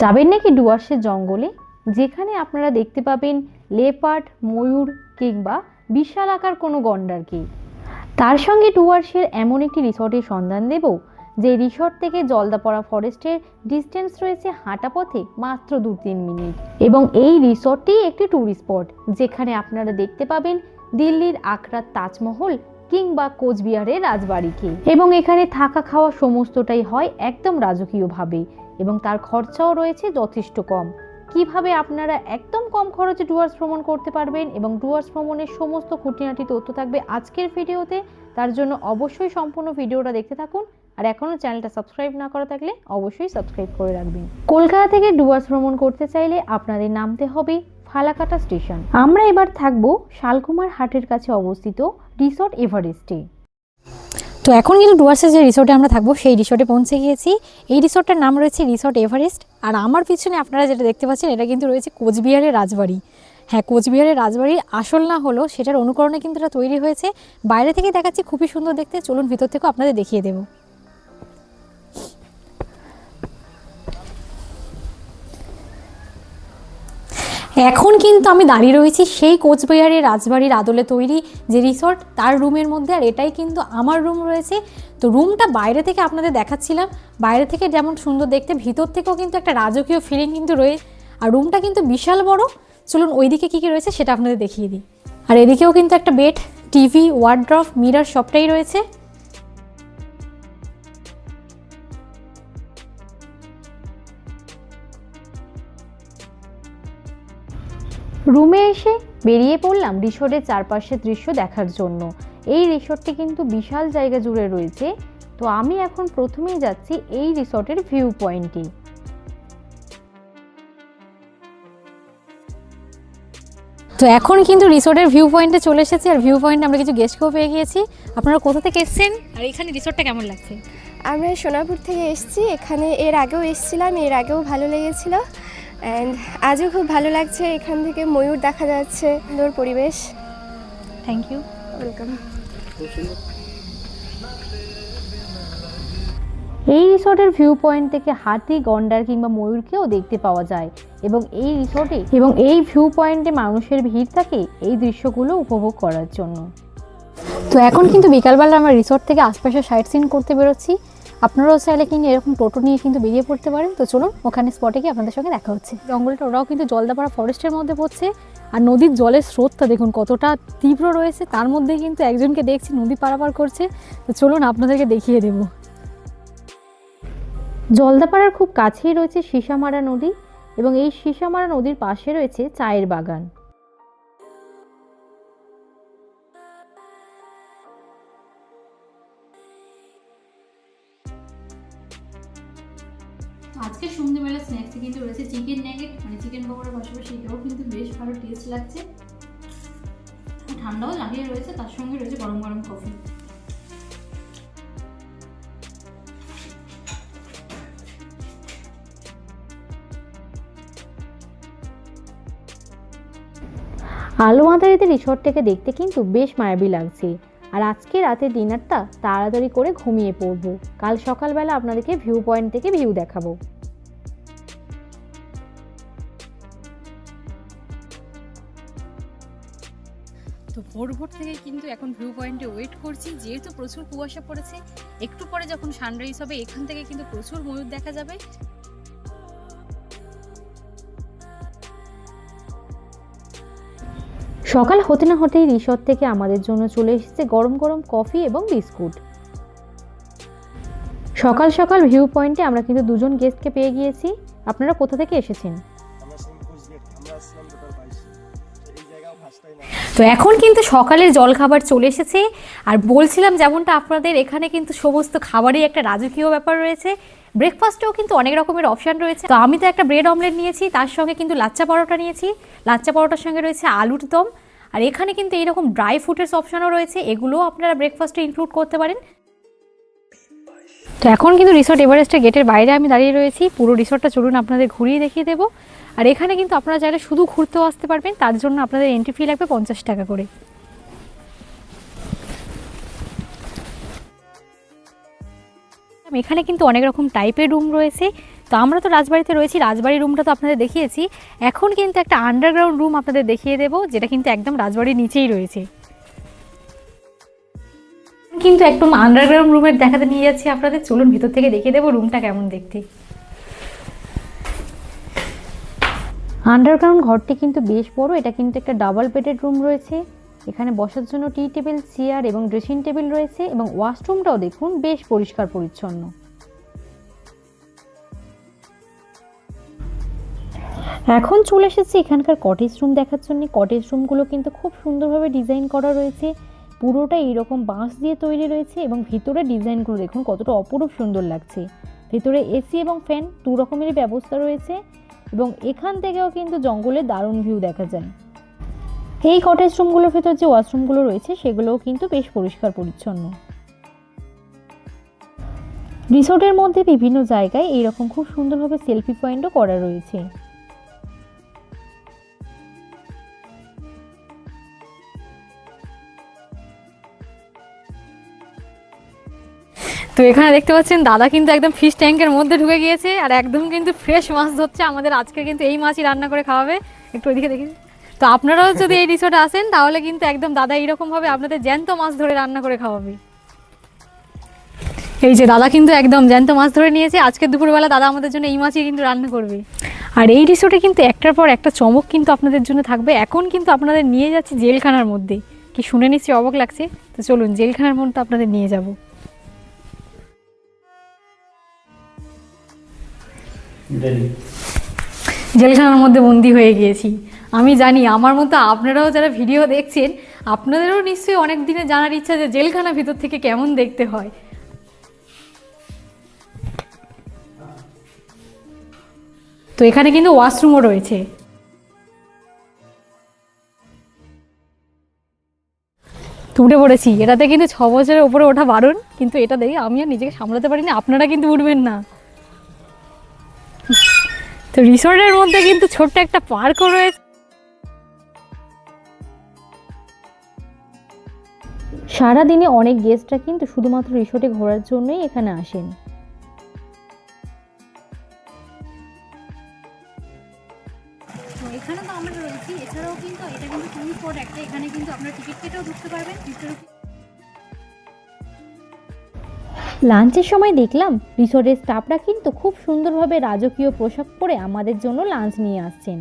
যাবেন নাকি ডুয়ার্সের জঙ্গলে, যেখানে আপনারা দেখতে পাবেন লেপার্ড, ময়ূর কিংবা বিশাল আকার কোনো গন্ডারকে। তার সঙ্গে ডুয়ার্সের এমন একটি রিসর্টের সন্ধান দেব যে রিসর্ট থেকে জলদাপাড়া ফরেস্টের ডিস্টেন্স রয়েছে হাঁটা পথে মাত্র 2-3 মিনিট। এবং এই রিসর্টটি একটি ট্যুরিস্ট স্পট, যেখানে আপনারা দেখতে পাবেন দিল্লির আগ্রার তাজমহল কিংবা কোচবিহারের রাজবাড়িকে। এবং এখানে থাকা খাওয়া সমস্তটাই হয় একদম রাজকীয়ভাবে, এবং তার খরচাও রয়েছে যথেষ্ট কম। কিভাবে আপনারা একদম কম খরচে ডুয়ার্স ভ্রমণ করতে পারবেন এবং ডুয়ার্স ভ্রমণের সমস্ত খুঁটিনাটি তথ্য থাকবে আজকের ভিডিওতে। তার জন্য অবশ্যই সম্পূর্ণ ভিডিওটা দেখতে থাকুন, আর এখনও চ্যানেলটা সাবস্ক্রাইব না করা থাকলে অবশ্যই সাবস্ক্রাইব করে রাখবেন। কলকাতা থেকে ডুয়ার্স ভ্রমণ করতে চাইলে আপনাদের নামতে হবে ফালাকাটা স্টেশন। আমরা এবার থাকবো শালকুমার হাটের কাছে অবস্থিত রিসর্ট এভারেস্টে। তো এখন কিন্তু ডুয়ার্সের যে রিসর্টে আমরা থাকবো সেই রিসর্টে পৌঁছে গিয়েছি। এই রিসর্টটার নাম রয়েছে রিসর্ট এভারেস্ট। আর আমার পিছনে আপনারা যেটা দেখতে পাচ্ছেন এটা কিন্তু রয়েছে কোচবিহারের রাজবাড়ি। হ্যাঁ, কোচবিহারের রাজবাড়ির আসল না হলেও সেটার অনুকরণে কিন্তু এটা তৈরি হয়েছে। বাইরে থেকে দেখাচ্ছি খুবই সুন্দর দেখতে, চলুন ভিতর থেকেও আপনাদের দেখিয়ে দেবো। এখন কিন্তু আমি দাঁড়িয়ে রয়েছি সেই কোচবিহারের রাজবাড়ির আদলে তৈরি যে রিসর্ট তার রুমের মধ্যে, আর এটাই কিন্তু আমার রুম রয়েছে। তো রুমটা বাইরে থেকে আপনাদের দেখাচ্ছিলাম, বাইরে থেকে যেমন সুন্দর দেখতে, ভিতর থেকেও কিন্তু একটা রাজকীয় ফিলিং কিন্তু রয়েছে। আর রুমটা কিন্তু বিশাল বড়। চলুন ওইদিকে কী কী রয়েছে সেটা আপনাদের দেখিয়ে দিই। আর এদিকেও কিন্তু একটা বেড, টিভি, ওয়ার্ড্রপ, মিরর সবটাই রয়েছে। রুমে এসে বেরিয়ে পড়লাম রিসর্টের চারপাশের দৃশ্য দেখার জন্য। এই রিসর্টটি কিন্তু বিশাল জায়গা জুড়ে রয়েছে। তো আমি এখন প্রথমেই যাচ্ছি এই রিসর্টের ভিউ পয়েন্টে। তো এখন কিন্তু রিসর্টের ভিউ পয়েন্টে চলে এসেছি, আর ভিউ পয়েন্টে আমরা কিছু গেস্টকেও পেয়ে গিয়েছি। আপনারা কোথা থেকে এসেছেন আর এখানে রিসর্টটা কেমন লাগছে? আমরা সোনাপুর থেকে এসেছি। এখানে এর আগেও এসেছিলাম, এর আগেও ভালো লেগেছিল, অ্যান্ড আজও খুব ভালো লাগছে। এখান থেকে ময়ূর দেখা যাচ্ছে, সুন্দর পরিবেশ। Thank you, welcome. এই রিসর্টের ভিউ পয়েন্ট থেকে হাতি, গন্ডার কিংবা ময়ূরকেও দেখতে পাওয়া যায়। এবং এই ভিউ পয়েন্টে মানুষের ভিড় থাকে এই দৃশ্যগুলো উপভোগ করার জন্য। তো এখন কিন্তু বিকালবেলা আমরা রিসর্ট থেকে আশপাশে সাইট সিন করতে বেরোচ্ছি। আপনারাও চাইলে কিন্তু এরকম টোটো নিয়ে কিন্তু বেরিয়ে পড়তে পারেন। তো চলুন ওখানে স্পটে গিয়ে আপনাদের সঙ্গে দেখা হচ্ছে। জঙ্গলটা ওরাও কিন্তু জলদাপাড়া ফরেস্টের মধ্যে পড়ছে, আর নদীর জলের স্রোতটা দেখুন কতটা তীব্র রয়েছে। তার মধ্যে কিন্তু একজনকে দেখছি নদী পারাপার করছে। তো চলুন আপনাদেরকে দেখিয়ে দেব। জলদাপাড়ার খুব কাছেই রয়েছে সীসামারা নদী, এবং এই সীসামারা নদীর পাশে রয়েছে চায়ের বাগান। আজকে সন্ধ্যেবেলা স্ন্যাক্সে কিন্তু রয়েছে চিকেন নাগেট, মানে চিকেন পকোড়ার পাশাপাশি এটাও কিন্তু বেশ ভালো টেস্ট লাগছে। ঠান্ডাও লাগিয়ে রয়েছে, তার সঙ্গে রয়েছে গরম গরম কফি। আলো আঁধারিতে রিসর্ট থেকে দেখতে কিন্তু বেশ মায়াবী লাগছে। আর আজকে রাতের ডিনারটা তাড়াতাড়ি করে ঘুমিয়ে পড়বো, কাল সকালবেলা আপনাদেরকে ভিউ পয়েন্ট থেকে ভিউ দেখাবো। তো ভোর থেকে কিন্তু এখন ভিউ পয়েন্টে ওয়েট করছি, যেহেতু প্রচুর কুয়াশা পড়েছে। একটু পরে যখন সানরাইজ হবে এখান থেকে কিন্তু প্রচুর ময়ূর দেখা যাবে। সকাল হতে না হতেই রিসর্ট থেকে আমাদের জন্য চলে এসেছে গরম গরম কফি এবং বিস্কুট। সকাল সকাল ভিউ পয়েন্টে আমরা কিন্তু দুজন গেস্টকে পেয়ে গিয়েছি। আপনারা কোথা থেকে এসেছেন? তো এখন কিন্তু সকালের জলখাবার চলে এসেছে। আর বলছিলাম যেমনটা আপনাদের, এখানে কিন্তু সমস্ত খাবারই একটা রাজকীয় ব্যাপার রয়েছে। ব্রেকফাস্টেও কিন্তু অনেক রকমের অপশান রয়েছে। তো আমি তো একটা ব্রেড অমলেট নিয়েছি, তার সঙ্গে কিন্তু লাচ্চা পরোটা নিয়েছি। লাচ্চা পরোটার সঙ্গে রয়েছে আলুর দম, আর এখানে কিন্তু এইরকম ড্রাই ফ্রুটের অপশানও রয়েছে, এগুলোও আপনারা ব্রেকফাস্টে ইনক্লুড করতে পারেন। তো এখন কিন্তু রিসর্ট এভারেস্টের গেটের বাইরে আমি দাঁড়িয়ে রয়েছি। পুরো রিসর্টটা চলুন আপনাদের ঘুরিয়ে দেখিয়ে দেবো। আর এখানে কিন্তু আপনারা চাইলে শুধু ঘুরতেও আসতে পারবেন, তার জন্য আপনাদের এন্ট্রি ফি লাগবে 50 টাকা করে। এখানে কিন্তু অনেক রকম টাইপের রুম রয়েছে, তো আমরা তো রাজবাড়িতে রয়েছি, রাজবাড়ির রুমটা তো আপনাদের দেখিয়েছি। এখন কিন্তু একটা আন্ডারগ্রাউন্ড রুম আপনাদের দেখিয়ে দেবো, যেটা কিন্তু একদম রাজবাড়ির নিচেই রয়েছে। কিন্তু একদম আন্ডারগ্রাউন্ড রুমের দেখাতে নিয়ে যাচ্ছি আপনাদের, চলুন ভিতর থেকে দেখিয়ে দেবো রুমটা কেমন দেখতে। আন্ডারগ্রাউন্ড ঘরটি কিন্তু বেশ বড়, এটা কিন্তু একটা ডাবল বেডেড রুম রয়েছে। এখানে বসার জন্য টি টেবিল, চেয়ার এবং ড্রেসিং টেবিল রয়েছে, এবং ওয়াশরুমটাও দেখুন বেশ পরিষ্কার পরিচ্ছন্ন। এখন চলে এসেছি এখানকার কটেজ রুম দেখার জন্য। কটেজ রুমগুলো কিন্তু খুব সুন্দরভাবে ডিজাইন করা রয়েছে, পুরোটা এইরকম বাঁশ দিয়ে তৈরি রয়েছে, এবং ভিতরে ডিজাইনগুলো দেখুন কতটা অপরূপ সুন্দর লাগছে। ভিতরে এসি এবং ফ্যান দু রকমেরই ব্যবস্থা রয়েছে, এবং এখান থেকেও কিন্তু জঙ্গলের দারুণ ভিউ দেখা যায়। এই কটেজ রুমগুলোর ভেতর যে ওয়াশরুমগুলো রয়েছে সেগুলোও কিন্তু বেশ পরিষ্কার পরিচ্ছন্ন। রিসোর্টের মধ্যে বিভিন্ন জায়গায় এইরকম খুব সুন্দরভাবে সেলফি পয়েন্টও করা রয়েছে। তো এখানে দেখতে পাচ্ছেন দাদা কিন্তু একদম ফিশ ট্যাঙ্কের মধ্যে ঢুকে গিয়েছে, আর একদম কিন্তু ফ্রেশ মাছ ধরছে। আমাদের আজকে কিন্তু এই মাছই রান্না করে খাওয়াবে। একটু ওইদিকে দেখি। তো আপনারাও যদি এই রিসোর্টে আসেন তাহলে কিন্তু একদম দাদা এইরকম ভাবে আপনাদের জ্যান্ত মাছ ধরে রান্না করে খাওয়াবে। এই যে দাদা কিন্তু একদম জ্যান্ত মাছ ধরে নিয়েছে, আজকে দুপুরবেলা দাদা আমাদের জন্য এই মাছই কিন্তু রান্না করবে। আর এই রিসোর্টে কিন্তু একটার পর একটা চমক কিন্তু আপনাদের জন্য থাকবে। এখন কিন্তু আপনাদের নিয়ে যাচ্ছি জেলখানার মধ্যে। কি শুনে নিশ্চয়ই অবাক লাগছে, তো চলুন জেলখানার মধ্যে আপনাদের নিয়ে যাব। জেলখানার মধ্যে বন্দি হয়ে গিয়েছি। আমি জানি আমার মতো আপনারাও যারা ভিডিও দেখছেন আপনাদেরও নিশ্চয়ই অনেক দিনে জানার ইচ্ছা যে জেলখানা ভিতর থেকে কেমন দেখতে হয়। তো এখানে কিন্তু ওয়াশরুমও রয়েছে। উঠে পড়েছি। এটাতে কিন্তু 6 বছরের উপরে ওঠা বারণ, কিন্তু এটা দেখে আমি আর নিজেকে সামলাতে পারিনি। আপনারা কিন্তু উঠবেন না। তো রিসোর্টের মধ্যে কিন্তু ছোট্ট একটা পার্কও রয়েছে। সারাদিনে অনেক গেস্টরা কিন্তু শুধুমাত্র রিসোর্টে ঘোরার জন্যই এখানে আসেন। তো এখানে তো আমরা রয়েছি, এছাড়াও কিন্তু এটা কিন্তু টুরিস্ট স্পট একটা, এখানে কিন্তু আপনারা টিকিট কেটেও ঢুকতে পারবেন। লাঞ্চের সময় দেখলাম রিসোর্টের স্টাফরা কিন্তু খুব সুন্দরভাবে রাজকীয় পোশাক পরে আমাদের জন্য লাঞ্চ নিয়ে আসছেন।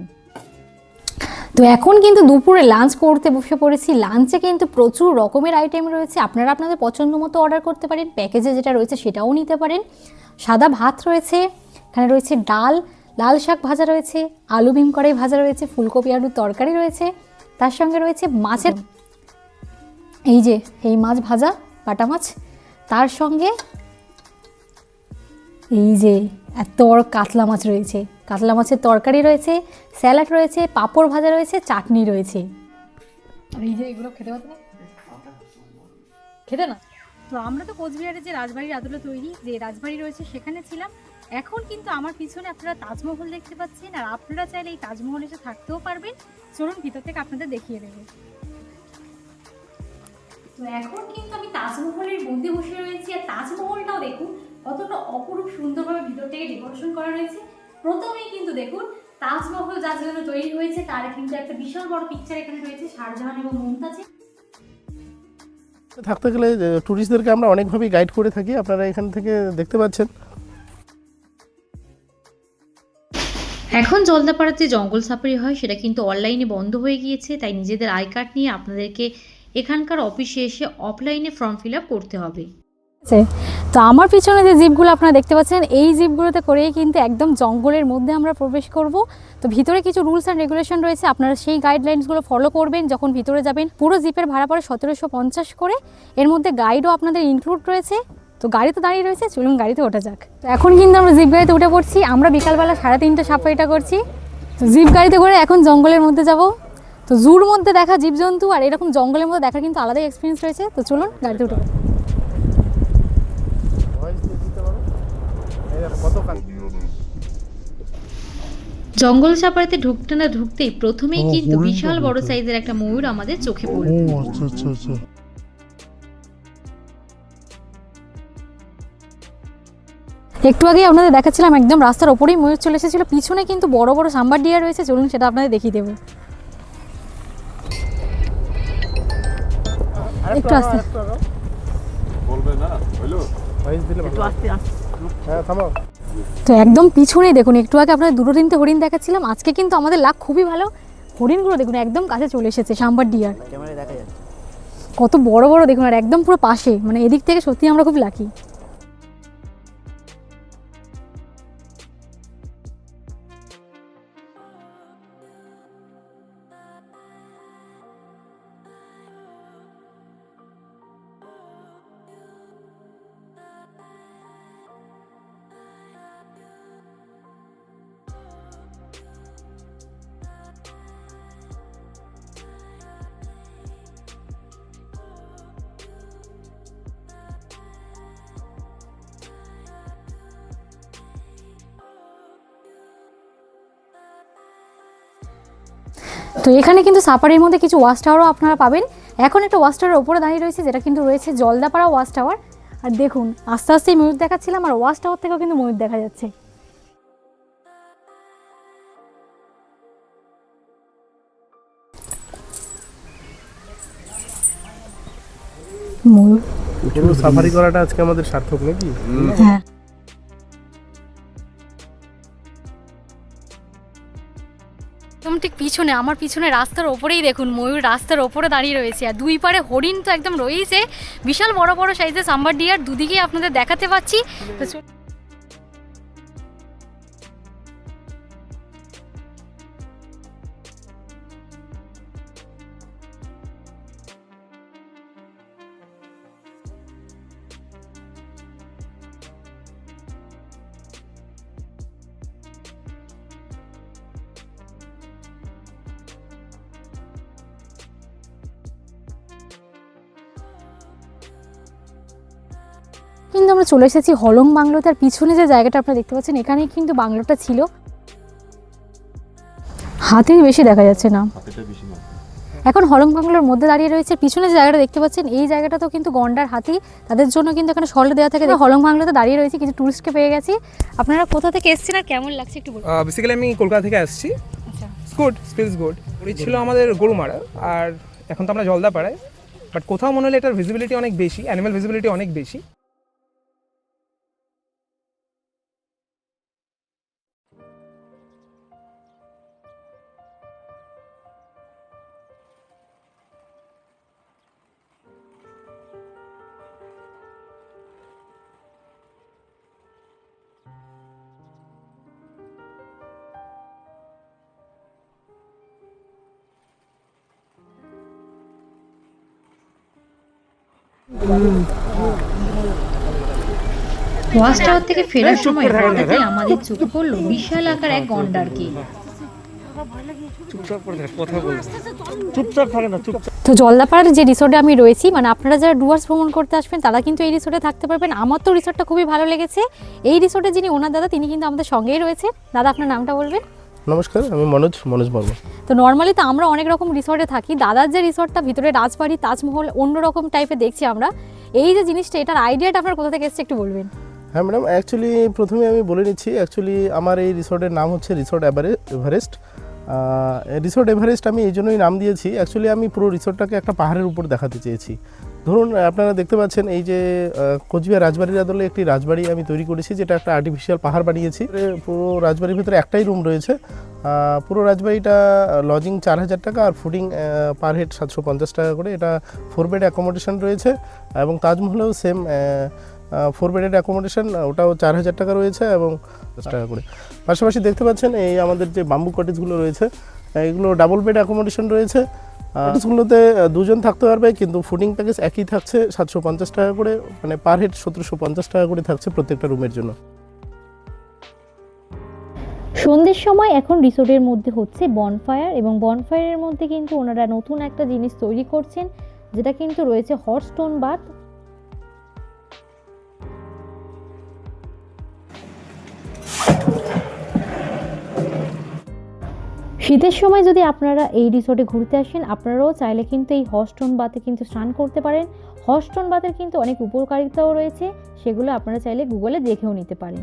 তো এখন কিন্তু দুপুরে লাঞ্চ করতে বসে পড়েছি। লাঞ্চে কিন্তু প্রচুর রকমের আইটেম রয়েছে, আপনারা আপনাদের পছন্দ মতো অর্ডার করতে পারেন। প্যাকেজে যেটা রয়েছে সেটাও নিতে পারেন। সাদা ভাত রয়েছে, এখানে রয়েছে ডাল, লাল শাক ভাজা রয়েছে, আলু ভীম কড়াই ভাজা রয়েছে, ফুলকপি আলুর তরকারি রয়েছে, তার সঙ্গে রয়েছে মাছের এই যে এই মাছ ভাজা, বাটা মাছ, তার সঙ্গে এই যে এত বড় কাতলা মাছ রয়েছে, কাতলা মাছের তরকারি রয়েছে, স্যালাড রয়েছে, পাঁপড় ভাজা রয়েছে, চাটনি রয়েছে। এই যে এগুলো খেতে পারবে না, খেতে না। তো আমরা তো কোচবিহারের যে রাজবাড়ির আদলে তৈরি যে রাজবাড়ি রয়েছে সেখানে ছিলাম। এখন কিন্তু আমার পিছনে আপনারা তাজমহল দেখতে পাচ্ছেন, আর আপনারা চাইলে এই তাজমহল এসে থাকতেও পারবেন। চলুন ভিতর থেকে আপনাদের দেখিয়ে দেবো। তো এখন কিন্তু আমি তাজমহলের মধ্যে বসে রয়েছি, আর তাজমহলটাও দেখুন কতটা অপরূপ সুন্দরভাবে ভিতর থেকে ডেকোরেশন করা রয়েছে। প্রথমেই কিন্তু দেখুন তাজমহল যার জন্য তৈরি হয়েছে তার কিন্তু একটা বিশাল বড় পিকচার এখানে রয়েছে শাহজাহান এবং মুমতাজের। থাকতে গেলে ট্যুরিস্টদেরকে আমরা অনেকভাবেই গাইড করে থাকি, আপনারা এখান থেকে দেখতে পাচ্ছেন। এখন জলদাপাড়াতে যে জঙ্গল সাফারি হয় সেটা কিন্তু অনলাইনে বন্ধ হয়ে গিয়েছে, তাই নিজেদের আই কার্ড নিয়ে আপনাদেরকে এখানকার অফিসে এসে অফলাইনে ফর্ম ফিল আপ করতে হবে। তো আমার পিছনে যে জিপগুলো আপনারা দেখতে পাচ্ছেন এই জিপগুলোতে করেই কিন্তু একদম জঙ্গলের মধ্যে আমরা প্রবেশ করব। তো ভিতরে কিছু রুলস অ্যান্ড রেগুলেশন রয়েছে, আপনারা সেই গাইডলাইন্সগুলো ফলো করবেন যখন ভিতরে যাবেন। পুরো জিপের ভাড়া পড়ে 1750 করে, এর মধ্যে গাইডও আপনাদের ইনক্লুড রয়েছে। তো গাড়ি তো দাঁড়িয়ে রয়েছে, চলুন গাড়িতে ওঠা যাক। তো এখন কিন্তু আমরা জিপ গাড়িতে উঠে পড়ছি। আমরা বিকালবেলা 3:30 সাফারিটা করছি। তো জিপ গাড়িতে করে এখন জঙ্গলের মধ্যে যাব। তো জুর মধ্যে দেখা জীবজন্তু আর এরকম জঙ্গলের মধ্যে দেখার কিন্তু আলাদাই এক্সপিরিয়েন্স রয়েছে। তো চলুন গাড়িতে উঠে পড়ি। জঙ্গল সাফারিতে ঢুকতে না ঢুকতেই প্রথমেই কিন্তু বিশাল বড় সাইজের একটা ময়ূর আমাদের চোখে পড়ল। একটু আগে আপনাদের দেখাচ্ছিলাম একদম রাস্তার ওপরেই ময়ূর চলে এসেছিলো, পিছনে কিন্তু বড় বড় সাম্বার ডিয়ার রয়েছে, চলুন সেটা আপনাদের দেখিয়ে দেবো। একটু আস্তে তো একদম পিছনেই দেখুন, একটু আগে আপনাদের দুটো তিনটে হরিণ দেখাচ্ছিলাম, আজকে কিন্তু আমাদের লাক খুবই ভালো, হরিণগুলো দেখুন একদম কাছে চলে এসেছে, সাম্বার ডিয়ার কত বড় বড় দেখুন, আর একদম পুরো পাশে, মানে এদিক থেকে সত্যি আমরা খুব লাকি। তো এখানে কিন্তু সাফারির মধ্যে কিছু ওয়াচ টাওয়ারও আপনারা পাবেন। এখন একটা ওয়াচ টাওয়ারের ওপরে দাঁড়িয়ে রয়েছে, যেটা কিন্তু রয়েছে জলদাপাড়া ওয়াচ টাওয়ার। আর দেখুন আস্তে আস্তেই ময়ূর দেখাচ্ছিলাম, আর ওয়াচ টাওয়ার থেকেও কিন্তু ময়ূর দেখা যাচ্ছে। ময়ূর পুরো সাফারি করাটা আজকে আমাদের সার্থক নাকি? হ্যাঁ, একদম ঠিক পিছনে, আমার পিছনে রাস্তার ওপরেই দেখুন ময়ূর রাস্তার ওপরে দাঁড়িয়ে রয়েছে, আর দুই পারে হরিণ তো একদম রয়েছে, বিশাল বড় বড় সাইজের সাম্বার ডিয়ার দুদিকেই আপনাদের দেখাতে পাচ্ছি। তো কিন্তু আমরা চলে এসেছি হলং বাংলো, তার পিছনে যে জায়গাটা আপনারা দেখতে পাচ্ছেন এখানেই কিন্তু বাংলোটা ছিল। হাতি বেশি দেখা যাচ্ছে না, এখন হলং বাংলোর মধ্যে দাঁড়িয়ে রয়েছে। পিছনে যে জায়গাটা দেখতে পাচ্ছেন এই জায়গাটা তো কিন্তু গন্ডার হাতি, তাদের জন্য কিন্তু এখানে সল্ট দেওয়া থাকে। হলং বাংলোতে দাঁড়িয়ে রয়েছে, কিছু টুরিস্টকে পেয়ে গেছি। আপনারা কোথা থেকে এসেছেন আর কেমন লাগছে একটু বলুন। বেসিক্যালি আমি কলকাতা থেকে আসছি। আচ্ছা, গুড, স্পিলস গুড। ওই ছিল আমাদের গরুমারা, আর এখন তো আমরা জলদাপাড়ায়, বাট কোথাও মনে হলে এটার ভিজিবিলিটি অনেক বেশি, অ্যানিমাল ভিজিবিলিটি অনেক বেশি। ওয়াচ টাওয়ার থেকে ফেরার সময় হঠাৎই আমাদের চোখে পড়লো বিশাল আকার এক গন্ডারকে। তো জলদাপাড়ার যে রিসোর্টে আমি রয়েছি, মানে আপনারা যারা ডুয়ার্স ভ্রমণ করতে আসবেন তারা কিন্তু এই রিসোর্টে থাকতে পারবেন। আমার তো রিসোর্টটা খুবই ভালো লেগেছে। এই রিসোর্টে যিনি ওনার দাদা, তিনি কিন্তু আমাদের সঙ্গেই রয়েছে। দাদা, আপনার নামটা বলবেন? নমস্কার, আমি মনোজ বর্মা। তো নর্মালি তো আমরা অনেক রকম রিসোর্টে থাকি, দাদার যে রিসোর্টটা ভিতরে রাজবাড়ি তাজমহল অন্যরকম টাইপের দেখছি আমরা, এই যে জিনিসটা, এটার আইডিয়াটা আপনার কোথা থেকে এসছে একটু বলবেন? হ্যাঁ ম্যাডাম, অ্যাকচুয়ালি প্রথমে আমি বলে নিচ্ছি, অ্যাকচুয়ালি আমার এই রিসোর্টের নাম হচ্ছে রিসোর্ট এভারেস্ট। রিসোর্ট এভারেস্ট আমি এই জন্যই নাম দিয়েছি, অ্যাকচুয়ালি আমি পুরো রিসোর্টটাকে একটা পাহাড়ের উপর দেখাতে চেয়েছি। ধরুন আপনারা দেখতে পাচ্ছেন এই যে কোচবিহার রাজবাড়ির আদলে একটি রাজবাড়ি আমি তৈরি করেছি, যেটা একটা আর্টিফিশিয়াল পাহাড় বানিয়েছি। পুরো রাজবাড়ির ভিতরে একটাই রুম রয়েছে। পুরো রাজবাড়িটা লজিং 4000 টাকা আর ফুডিং পার হেড 750 টাকা করে। এটা 4 বেড অ্যাকোমোডেশন রয়েছে, এবং তাজমহলেও সেম 4 বেডেড অ্যাকোমোডেশন, ওটাও 4000 টাকা রয়েছে এবং 10 টাকা করে। পাশাপাশি দেখতে পাচ্ছেন এই আমাদের যে বাম্বু কটেজগুলো রয়েছে, এগুলো ডাবল বেড অ্যাকোমোডেশন রয়েছে। কটেজগুলোতে দুজন থাকতে পারবে, কিন্তু ফুডিং প্যাকেজ একই থাকছে 750 টাকা করে, মানে পার হেড 1750 টাকা করে থাকছে প্রত্যেকটা রুমের জন্য। সন্ধ্যের সময় এখন রিসোর্টের মধ্যে হচ্ছে বনফায়ার, এবং বনফায়ারের মধ্যে কিন্তু ওনারা নতুন একটা জিনিস তৈরি করছেন, যেটা কিন্তু রয়েছে হট স্টোন বাথ। শীতের সময় যদি আপনারা এই রিসোর্টে ঘুরতে আসেন, আপনারাও চাইলে কিন্তু এই হট স্টোন বাথে কিন্তু স্নান করতে পারেন। হট স্টোন বাথের কিন্তু অনেক উপকারিতাও রয়েছে, সেগুলো আপনারা চাইলে গুগলে দেখেও নিতে পারেন।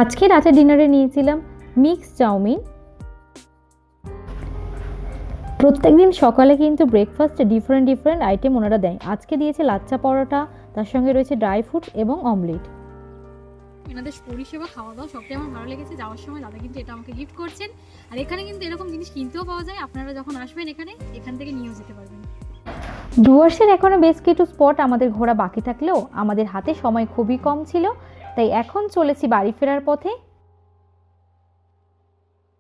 আজকে রাতে ডিনারে নিয়েছিলাম মিক্স চাউমিন। প্রত্যেকদিন সকালে কিন্তু ব্রেকফাস্টে ডিফারেন্ট আইটেম ওনারা দেয়। আজকে দিয়েছে লাচ্চা পরোটা, তার সঙ্গে রয়েছে ড্রাই ফ্রুটস এবং অমলেট। এনাদের পরিষেবা, খাওয়া দাওয়া সবটাই আমার ভালো লেগেছে। যাওয়ার সময় দাদা কিন্তু এটা আমাকে গিফট করছেন। আর এখানে কিন্তু এরকম জিনিস কিনতেও পাওয়া যায়, আপনারা যখন আসবেন এখান থেকে নিয়েও যেতে পারবেন। ডুয়ার্সের এখনও বেশ কিছু স্পট আমাদের ঘোরা বাকি থাকলেও আমাদের হাতে সময় খুবই কম ছিল, তাই এখন চলেছি বাড়ি ফেরার পথে।